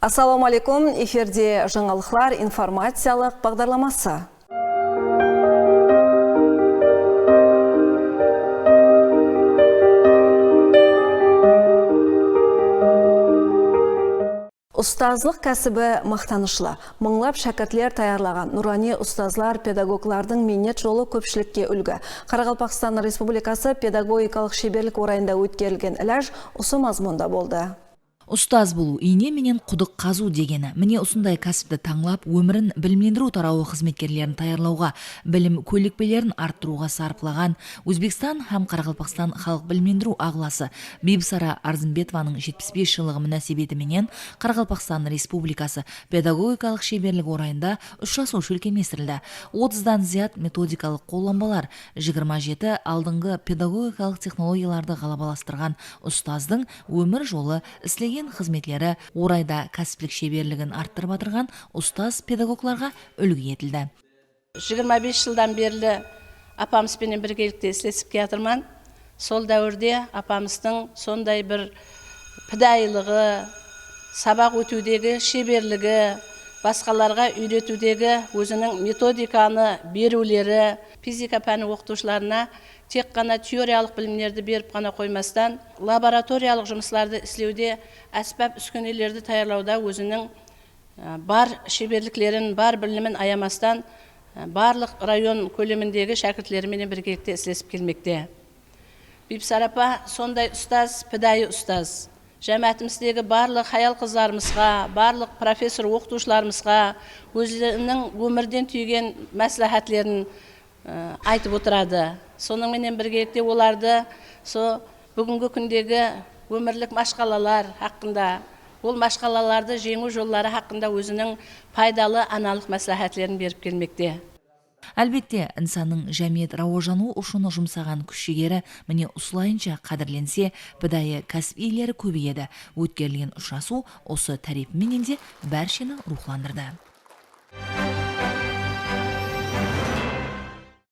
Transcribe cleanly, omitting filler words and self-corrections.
Ассаламу алейкум, эфирде жаңалықтар информациялық бағдарламасы. Ұстазлық кәсібі мақтанышлы. Мыңлап шәкіртлер таярлаған нұрани ұстазлар, педагоглардың минет жолы көпшілікке үлгі. Қарақалпақстан Республикасы педагогикалық шеберлік орайында өткерілген іләж осы мазмұнда болды. Ұстаз болу ине менен құдық қазу дегені. Міне осындай кәсіпті таңлап, өмірін білімдендіру тарауы қызметкерлерін таярлауға, білім көлікпелерін арттыруға сарпылаған Өзбекстан һәм Қарақалпақстан халық білімдендіру ағыласы Бибісара Арзымбетованың 75 жылығы мөнәсәбәтіменен Қарақалпақстан Республикасы педагогикалық шеберлік орайында ұшырасушы үлкеместірілді. 30-дан зият методикалық қолданбалар, 27 алдыңғы педагогикалық технологияларды ғалабаластырған ұстаздың өмір жолы істеген қызметлері орайда кәсіптік шеберлігін арттырып отырған ұстаз педагогларға үлгі етілді. 25 жылдан берлі апамызбенен біргелікте істесіп келатырман. Сол дәуірде апамыздың сондай бір пидайлығы, сабақ өтудегі шеберлігі, басқаларға үйретудегі өзінің методиканы берулері, физика пәні оқытушыларына тек қана теориялық білімдерді беріп қана қоймастан, лабораториялық жұмысларды істеуде, әсбап үскенелерді таярлауда өзінің бар шеберліктерін, бар білімін аямастан, барлық район көлеміндегі шәкіртлерімен біргелікте істесіп келмекте. Бибісара апа сондай ұстаз, пидайы ұстаз. Жәмәтіміздегі барлық хаял қызларымызға, барлық профессор оқытушыларымызға өзінің өмірден түйген мәслихатлерін айтып отырады. Сонымен біргелікте оларды бүгінгі күндегі өмірлік машқалалар хақында, ол машқалаларды жеңу жоллары хақында өзінің пайдалы аналық мәслихатлерін беріп келмекте. Әлбетте, инсанның жәмиет рауажану ұшыны жұмсаған күш-жігері міне осылайынша қадірленсе, пидайы кәсіп иелері көбейеді. Өткерілген ұшырасу осы тәрепіменен де бәршені рухландырды.